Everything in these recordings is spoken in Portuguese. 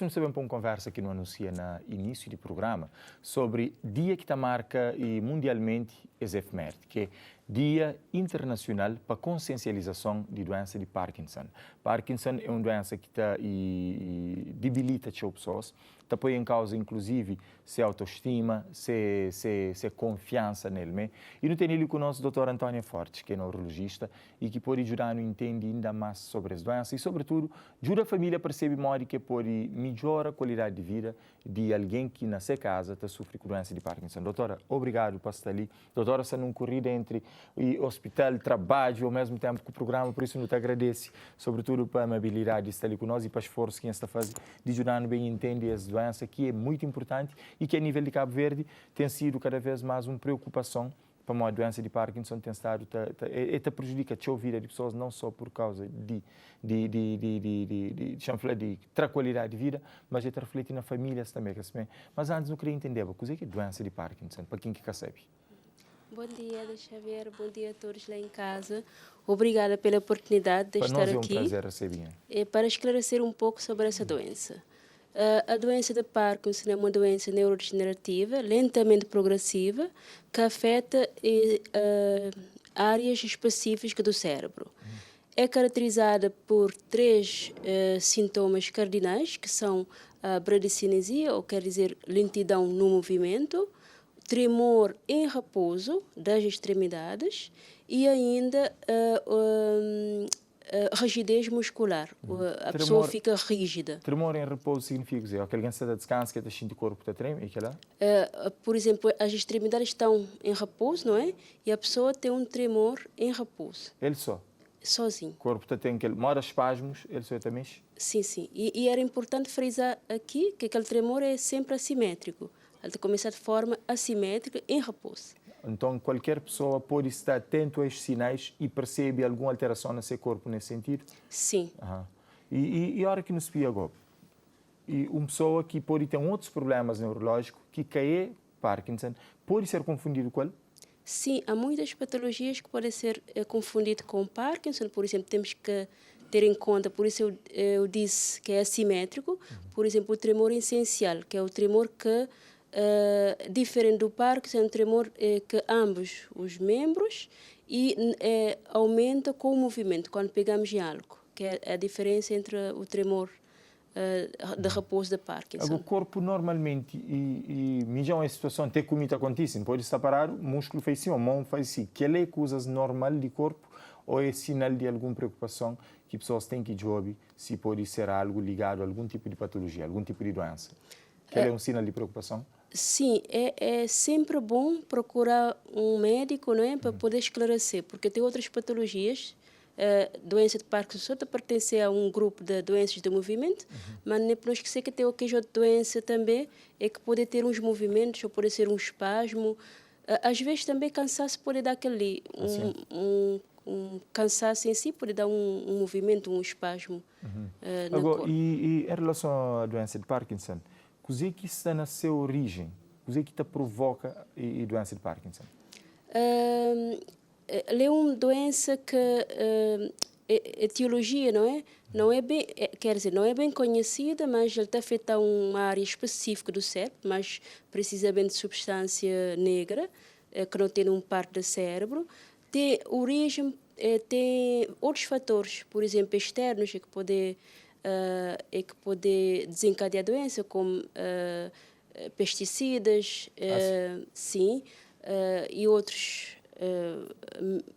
não sabemos para uma conversa que não anuncia no início do programa sobre dia que está marca e mundialmente esse efeméride, que é Dia Internacional para a Consciencialização de Doença de Parkinson. Parkinson é uma doença que está e debilita as pessoas, está põe em causa inclusive se autoestima, se confiança nele. E não tem ele conosco o Dr. Antônio Fortes, que é neurologista e que pode ajudar a entender ainda mais sobre as doenças e, sobretudo, ajuda a família a perceber mais que pode melhorar a qualidade de vida de alguém que na sua casa está sofrendo com doença de Parkinson. Doutora, obrigado por estar ali. Doutora, está num corrida entre o hospital, trabalho, ao mesmo tempo que o programa, por isso eu te agradeço, sobretudo para a amabilidade de estar ali conosco e para o esforço que está fazendo de ajudar bem a entender essa doença, que é muito importante e que a nível de Cabo Verde tem sido cada vez mais uma preocupação para a doença de Parkinson tem estado prejudica a vida de pessoas não só por causa de qualidade de vida, mas reflete na família também. Mas antes eu queria entender o que é doença de Parkinson, para quem que sabe. Bom dia, Xavier. Bom dia a todos lá em casa. Obrigada pela oportunidade de estar aqui. Para nós é um prazer receber. Para esclarecer um pouco sobre essa doença. A doença de Parkinson é uma doença neurodegenerativa, lentamente progressiva, que afeta áreas específicas do cérebro. É caracterizada por 3 sintomas cardinais, que são a bradicinesia, ou quer dizer lentidão no movimento, tremor em repouso das extremidades e ainda rigidez muscular. A pessoa fica rígida. Tremor em repouso significa dizer que alguém está a descanso, que está sentindo o corpo está treme, e por exemplo, as extremidades estão em repouso, não é? E a pessoa tem um tremor em repouso. Ele só? Sozinho. O corpo tem aquele mora espasmos, ele só também? Sim, sim. E era importante frisar aqui que aquele tremor é sempre assimétrico. Ele começa de forma assimétrica em repouso. Então, qualquer pessoa pode estar atento a estes sinais e percebe alguma alteração no seu corpo nesse sentido? Sim. E a hora que nos espia agora, e uma pessoa que pode ter outros problemas neurológicos, que cai Parkinson, pode ser confundido com ele? Sim, há muitas patologias que podem ser confundidas com Parkinson. Por exemplo, temos que ter em conta, por isso eu disse que é assimétrico, por exemplo, o tremor essencial, que é o tremor que diferente do Parkinson, é um tremor que ambos os membros e aumenta com o movimento, quando pegamos em algo, que é a diferença entre o tremor de repouso da Parkinson. O corpo normalmente, e mijão é a situação, até como acontece, pode estar parado, músculo faz assim, a mão faz assim, que é coisas normal do corpo ou é sinal de alguma preocupação que pessoas têm que jogar se pode ser algo ligado a algum tipo de patologia, algum tipo de doença? Que é um sinal de preocupação? Sim, é sempre bom procurar um médico, não é, para poder esclarecer, porque tem outras patologias. Doença de Parkinson só pertence a um grupo de doenças de movimento, mas não podemos esquecer que tem outra doença também, é que pode ter uns movimentos, ou pode ser um espasmo. Às vezes também cansaço pode dar aquele, um cansaço em si, pode dar um movimento, um espasmo no corpo. E em relação à doença de Parkinson, o que está na sua origem? O que provoca a doença de Parkinson? É uma doença que a etiologia não é bem, quer dizer, não é bem conhecida, mas ele está afeta uma área específica do cérebro, mais precisamente substância negra, que não tem uma parte do cérebro. Tem origem, tem outros fatores, por exemplo, externos, que pode desencadear a doença, como pesticidas, sim, e outros.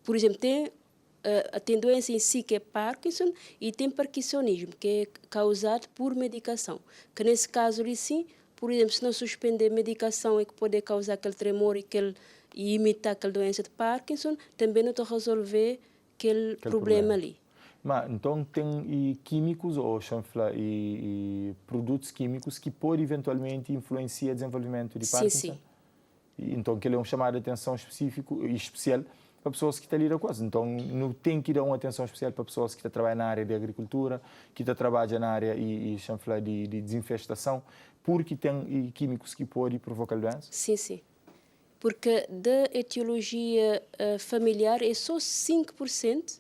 Por exemplo, tem doença em si que é Parkinson e tem parkinsonismo, que é causado por medicação. Que nesse caso ali sim, por exemplo, se não suspender a medicação é que pode causar aquele tremor e imitar aquela doença de Parkinson, também não está a resolver aquele problema ali. Mas então tem químicos ou e produtos químicos que podem eventualmente influenciar o desenvolvimento de Parkinson? Sim, sim. Então, que ele é um chamado de atenção específico e especial para pessoas que estão lidando com isso. Então, não tem que dar uma atenção especial para pessoas que estão trabalhando na área de agricultura, que estão trabalhando na área de desinfestação, porque tem químicos que podem provocar doença? Sim, sim. Porque da etiologia familiar é só 5%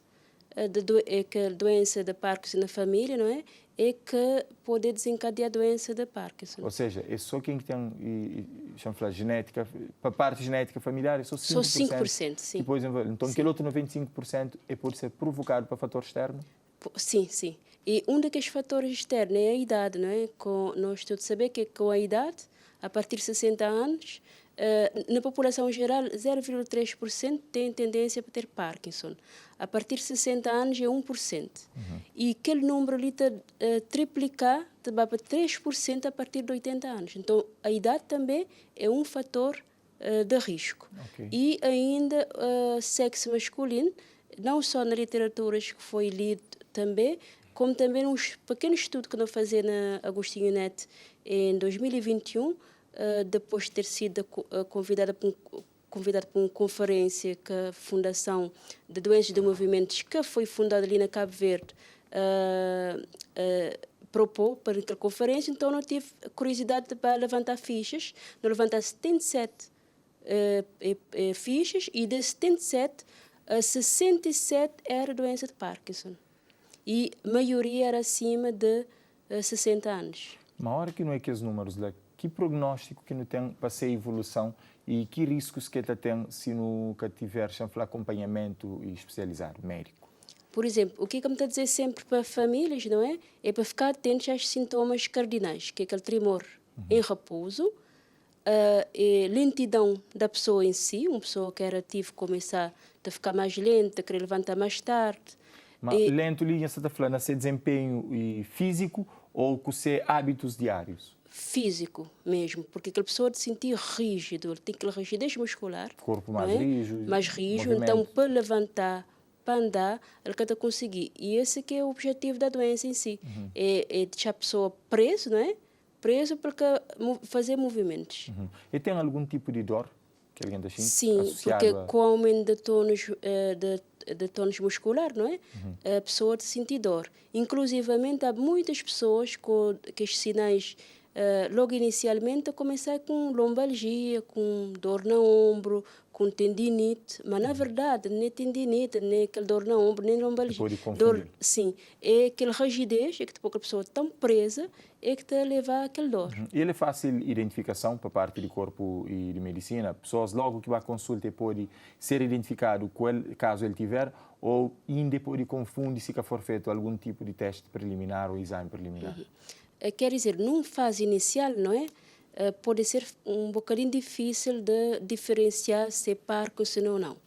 que a doença da Parkinson na família, não é? é que pode desencadear a doença de Parkinson. Ou seja, é só quem tem genética, para a parte genética familiar, é só 5%. Só 5%, sim. Depois, então, sim. aquele outro 95% pode ser provocado por fator externo? Sim, sim. E um daqueles fatores externos é a idade, não é? Nós todos sabemos que com a idade, a partir de 60 anos, na população geral, 0,3% tem tendência para ter Parkinson. A partir de 60 anos é 1%. E aquele número ali está triplicar, vai para 3% a partir de 80 anos. Então, a idade também é um fator de risco. Okay. E ainda sexo masculino, não só na literatura que foi lido também, como também num pequeno estudo que eu fiz na Agostinho Net em 2021, depois de ter sido convidada para uma conferência que a Fundação de Doenças de Movimentos, que foi fundada ali na Cabo Verde, propôs para aquela conferência. Então, eu tive curiosidade para levantar fichas. Eu levantei 77 fichas e de 77, 67 era doença de Parkinson. E a maioria era acima de 60 anos. Uma hora que não é que os números lá, que prognóstico que não tem para ser evolução e que riscos que ele tem se nunca tiver acompanhamento especializado, médico? Por exemplo, o que eu estou a dizer sempre para famílias, não é? É para ficar atentos aos sintomas cardinais, que é aquele tremor em repouso, lentidão da pessoa em si, uma pessoa que era ativa começar a ficar mais lenta, querer levantar mais tarde. Mas lento ali, você está falando, ser desempenho físico ou com ser hábitos diários? Físico mesmo, porque aquela pessoa de sentir rígido, ele tem aquela rigidez muscular. Corpo mais rígido. Mais rígido, então para levantar, para andar, ele quer conseguir. E esse que é o objetivo da doença em si. É deixar a pessoa presa, não é? Preso para fazer movimentos. E tem algum tipo de dor que alguém está sentindo? Sim, porque com o aumento de tônus muscular, não é? A pessoa sente dor. Inclusivamente, há muitas pessoas que os sinais, logo inicialmente, a começar com lombalgia, com dor no ombro, com tendinite, mas na verdade nem tendinite, nem aquela dor no ombro, nem lombalgia. Dor, sim, é aquela rigidez, é que depois a pessoa tão presa, é que te leva àquela dor. E ele é fácil identificação para parte do corpo e de medicina? Pessoas logo que vai à consulta pode ser identificado caso ele tiver, ou ainda pode confundir se for feito algum tipo de teste preliminar ou exame preliminar? Quer dizer, numa fase inicial, não é? Pode ser um bocadinho difícil de diferenciar se é Parkinson ou não.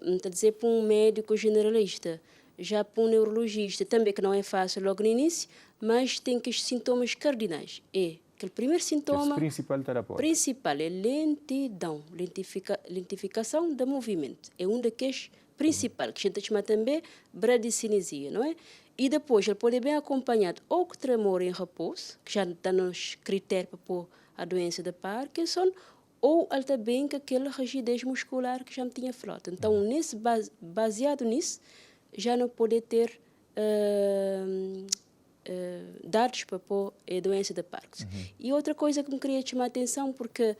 Está a dizer para um médico generalista, já para um neurologista, também que não é fácil logo no início, mas tem que os sintomas cardinais. Aquele primeiro sintoma principal é lentidão, lentificação do movimento. É um daqueles principais, que a gente chama também bradicinesia, não é? E depois ele pode bem acompanhado ou com tremor em repouso, que já está nos critérios para pôr a doença de Parkinson, ou ele também com aquela rigidez muscular que já me tinha falado. Então, baseado nisso, já não pode ter dados para pôr a doença de Parkinson. E outra coisa que me queria chamar a atenção, porque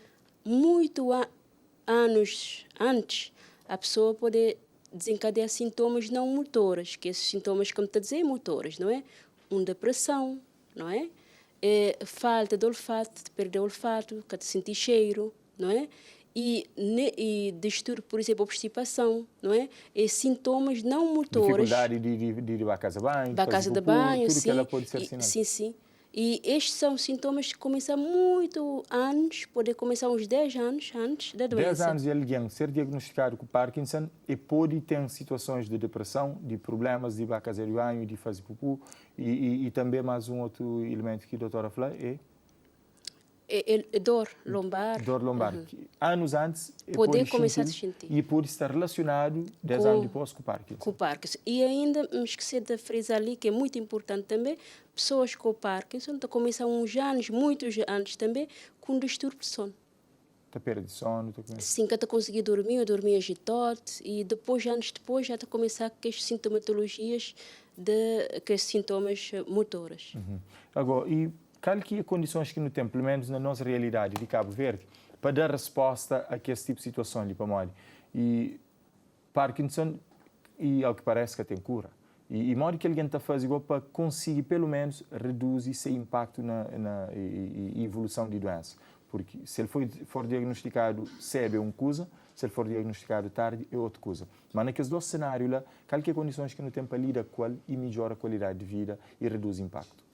anos antes, a pessoa pode desencadear sintomas não motoras, que esses sintomas, como está a dizer, motoras, não é? Depressão, não é? Falta de olfato, de perder o olfato, de sentir cheiro, não é? E distúrbio, por exemplo, obstipação, não é? E sintomas não motoras. Dificuldade de ir à casa de banho, à casa de banho, tudo sim. Que ela pode ser sinal. Sim, sim. E estes são sintomas que começam muito antes, podem começar uns 10 anos antes da doença. 10 anos de alguém ser diagnosticado com Parkinson e pode ter situações de depressão, de problemas de ir à casa de banho, de fazer pupu, e também mais um outro elemento que a doutora falou é dor lombar. Dor lombar. Anos antes pode começar a sentir. E pode estar relacionado 10 anos depois com o Parkinson. Com o Parkinson. E ainda me esqueci de frisar ali, que é muito importante também, pessoas com o Parkinson começam muitos anos também, com distúrbio de sono. Está perda de sono? Sim, que está conseguir dormir, eu dormir agitado, e depois, anos depois, já está a começar com as sintomatologias, com as sintomas motoras. Agora, e quais que condições que não tem, pelo menos na nossa realidade de Cabo Verde, para dar resposta a esse tipo de situação, e Parkinson, e ao que parece que tem cura. E modo que alguém está fazendo para conseguir, pelo menos, reduzir esse impacto na evolução de doença. Porque se ele for diagnosticado cedo é uma coisa, se ele for diagnosticado tarde é outra coisa. Mas naqueles dois cenários, lá, qualquer condições que no tempo lida com ele e melhora a qualidade de vida e reduz o impacto.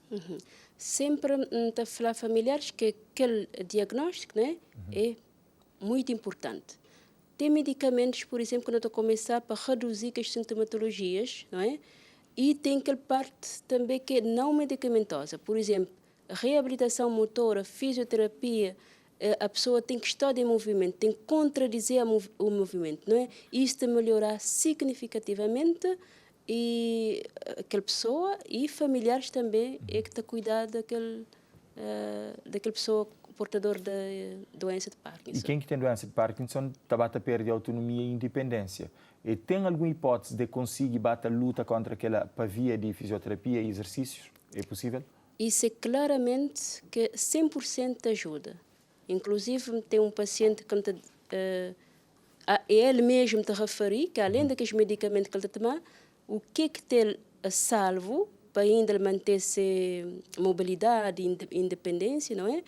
Sempre está a falar familiares que aquele diagnóstico, né, é muito importante. Tem medicamentos, por exemplo, que nós estamos a começar para reduzir as sintomatologias, não é? E tem aquela parte também que é não medicamentosa. Por exemplo, a reabilitação motora, fisioterapia, a pessoa tem que estar em movimento, tem que contradizer o movimento, não é? Isso te melhorar significativamente e aquela pessoa e familiares também é que está a cuidar daquela pessoa portador da doença de Parkinson. E quem que tem doença de Parkinson está a perder autonomia e independência. E tem alguma hipótese de conseguir bater a luta contra aquela via de fisioterapia e exercícios? É possível? Isso é claramente que 100% ajuda. Inclusive, tem um paciente que ele mesmo te referiu que além daqueles medicamentos que ele está a tomar, o que tem a salvo para ainda manter-se mobilidade e independência, não é?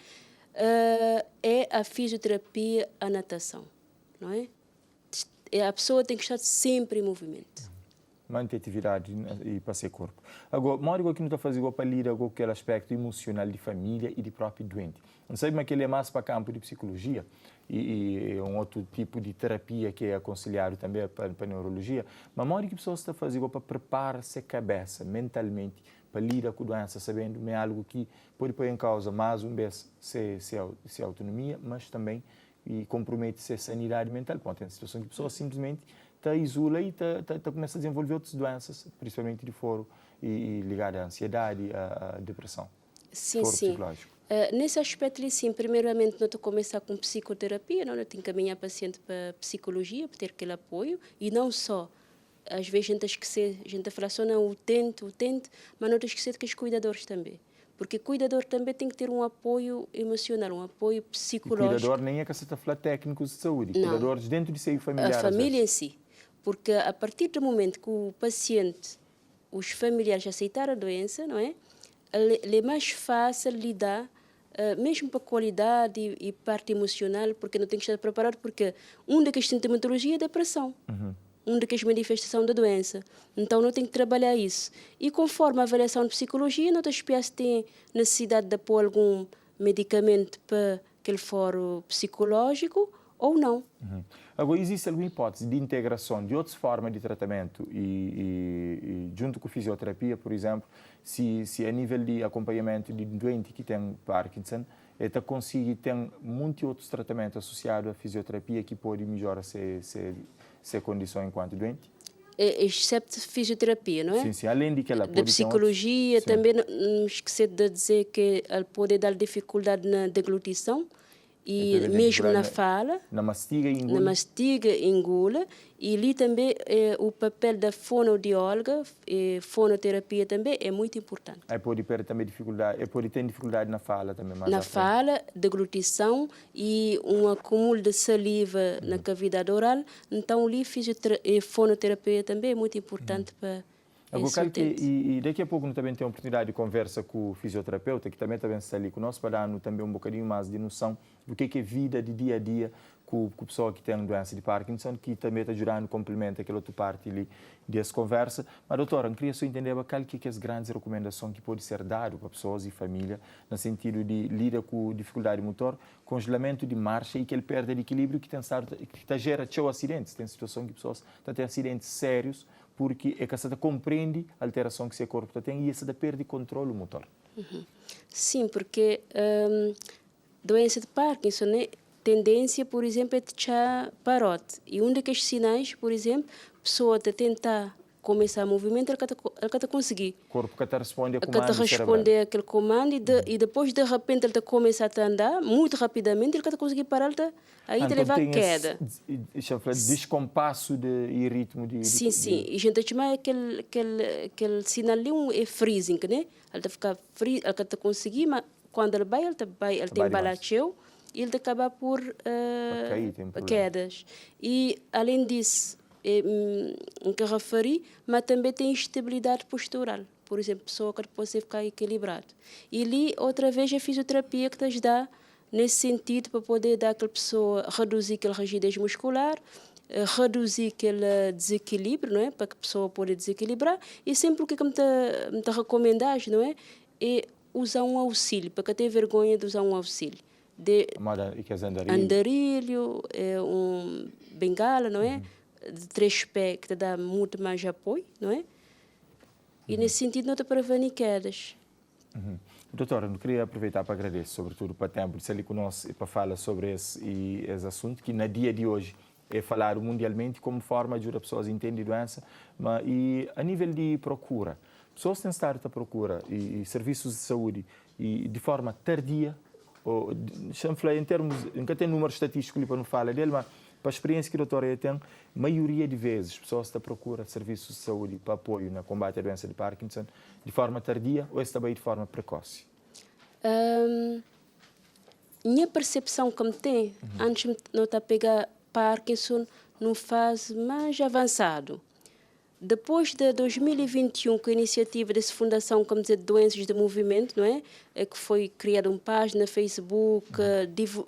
É a fisioterapia, a natação, não é? A pessoa tem que estar sempre em movimento. Manter atividade e para ser corpo. Agora, uma hora que não está fazendo para lidar com aquele aspecto emocional de família e de próprio doente. Não sei, mas que ele é mais para campo de psicologia e um outro tipo de terapia que é aconselhado também para neurologia. Mas uma hora que a pessoa está fazendo para preparar-se a cabeça mentalmente para lidar com a doença, sabendo que é algo que pode pôr em causa mais uma vez se autonomia, mas também e compromete-se a sanidade mental. Bom, tem situação que a pessoa simplesmente está isola e começa a desenvolver outras doenças, principalmente de foro e ligada à ansiedade, à depressão. Sim, sim. Nesse aspecto, sim, primeiramente, nós começar com psicoterapia, nós temos que encaminhar paciente para psicologia, para ter aquele apoio, e não só. Às vezes a gente esquece, a gente fala só não, o tente, mas não esquecer que os cuidadores também. Porque o cuidador também tem que ter um apoio emocional, um apoio psicológico. E cuidador nem é que você está a falar técnicos de saúde, não. Cuidadores dentro de si familiar. A família em si. Porque a partir do momento que o paciente, os familiares aceitarem a doença, não é? É mais fácil lidar, mesmo para a qualidade e parte emocional, porque não tem que estar preparado, porque daquelas sintomatologias é a depressão. Daquelas manifestações da doença. Então, não tem que trabalhar isso. E conforme a avaliação de psicologia, outras espécies têm necessidade de pôr algum medicamento para aquele foro psicológico ou não. Agora, existe alguma hipótese de integração de outras formas de tratamento e junto com a fisioterapia, por exemplo, se a nível de acompanhamento de doente que tem Parkinson, está conseguir ter muitos outros tratamentos associados à fisioterapia que podem melhorar essa condição enquanto doente? Excepto fisioterapia, não é? Sim, sim. Além de que ela pode da psicologia, também não esquecer de dizer que ela pode dar dificuldade na deglutição e mesmo na fala, na mastiga e engula. E ali também o papel da fonoaudióloga e fonoterapia também é muito importante. Aí pode ter também dificuldade, pode ter dificuldade na fala também. Na fala, deglutição e um acúmulo de saliva na cavidade oral. Então, ali fonoterapia também é muito importante para e daqui a pouco nós também temos a oportunidade de conversa com o fisioterapeuta, que também está ali conosco, para dar também um bocadinho mais de noção do que é vida de dia a dia com a pessoa que tem doença de Parkinson, que também está ajudando, complementa aquela outra parte ali dessa conversa. Mas, doutora, eu queria só entender qual que é as grandes recomendações que pode ser dado para pessoas e família, no sentido de lidar com dificuldade motor, congelamento de marcha e que ele perde de equilíbrio, que está gera acidentes. Tem situação que pessoas estão tendo acidentes sérios, porque é que você compreende a alteração que seu corpo tem e você perde controle motor. Sim, porque doença de Parkinson, né, tendência, por exemplo, é deixar parote. E daqueles sinais, por exemplo, a pessoa tentar começar a movimento, ela está conseguir. O corpo que responde a comando cerebral. Responde àquele comando e depois, de repente, ele começa a andar muito rapidamente, ele está conseguir parar, aí ele leva a queda. Descompasso de ritmo de... Sim. E a gente chama aquele sinal ali é freezing, né? Ele está ficar frio, ele está conseguir, mas quando ele vai, ele tem balacheu e ele acaba por quedas. E, além disso, em que referi, mas também tem estabilidade postural. Por exemplo, pessoa que depois ficar equilibrado. E ali, outra vez, a fisioterapia que te dá nesse sentido para poder dar àquela pessoa, reduzir aquela rigidez muscular, reduzir aquele desequilíbrio, não é? Para que a pessoa possa desequilibrar. E sempre o que me recomendas, não é? É usar um auxílio, para que tenha vergonha de usar um auxílio. Andarilho, bengala, não é? De 3 pés, que te dá muito mais apoio, não é? E nesse sentido não te previne quedas. Doutora, eu queria aproveitar para agradecer, sobretudo, para o tempo de ser ali conosco e para falar sobre esse assunto, que no dia de hoje é falar mundialmente como forma de ajudar pessoas a entender a doença, mas e a nível de procura, pessoas têm estado à procura e serviços de saúde e de forma tardia, ou, em termos, nunca tem número estatístico para não falar dele, mas para a experiência que a doutora tem, maioria de vezes pessoas estão à procura de serviços de saúde para apoio no combate à doença de Parkinson de forma tardia ou também de forma precoce? Minha percepção que me tem, antes de não pegar Parkinson numa fase mais avançado. Depois de 2021, com a iniciativa dessa fundação, como dizer, de doenças de movimento, não é? Que foi criada uma página no Facebook,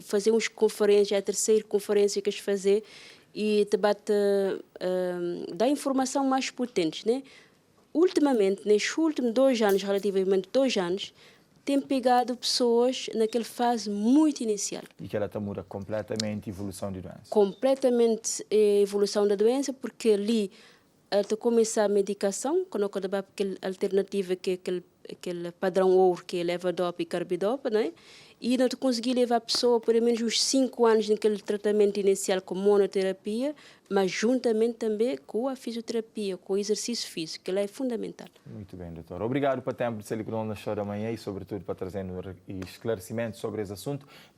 fazer umas conferências, a terceira conferência que eles fazer e debate dar informação mais potente, né? Ultimamente, nestes últimos 2 anos, relativamente 2 anos, tem pegado pessoas naquela fase muito inicial. E que ela muda completamente a evolução da doença? Completamente a evolução da doença, porque ali ela começa a medicação, quando aquela alternativa que é aquele padrão ouro, que é levodopa e carbidopa, né? E não consegui levar a pessoa por menos uns 5 anos naquele tratamento inicial com monoterapia, mas juntamente também com a fisioterapia, com o exercício físico, que ela é fundamental. Muito bem, doutor. Obrigado pelo tempo de ser conosco na Show da Manhã e, sobretudo, para trazer esclarecimentos sobre esse assunto.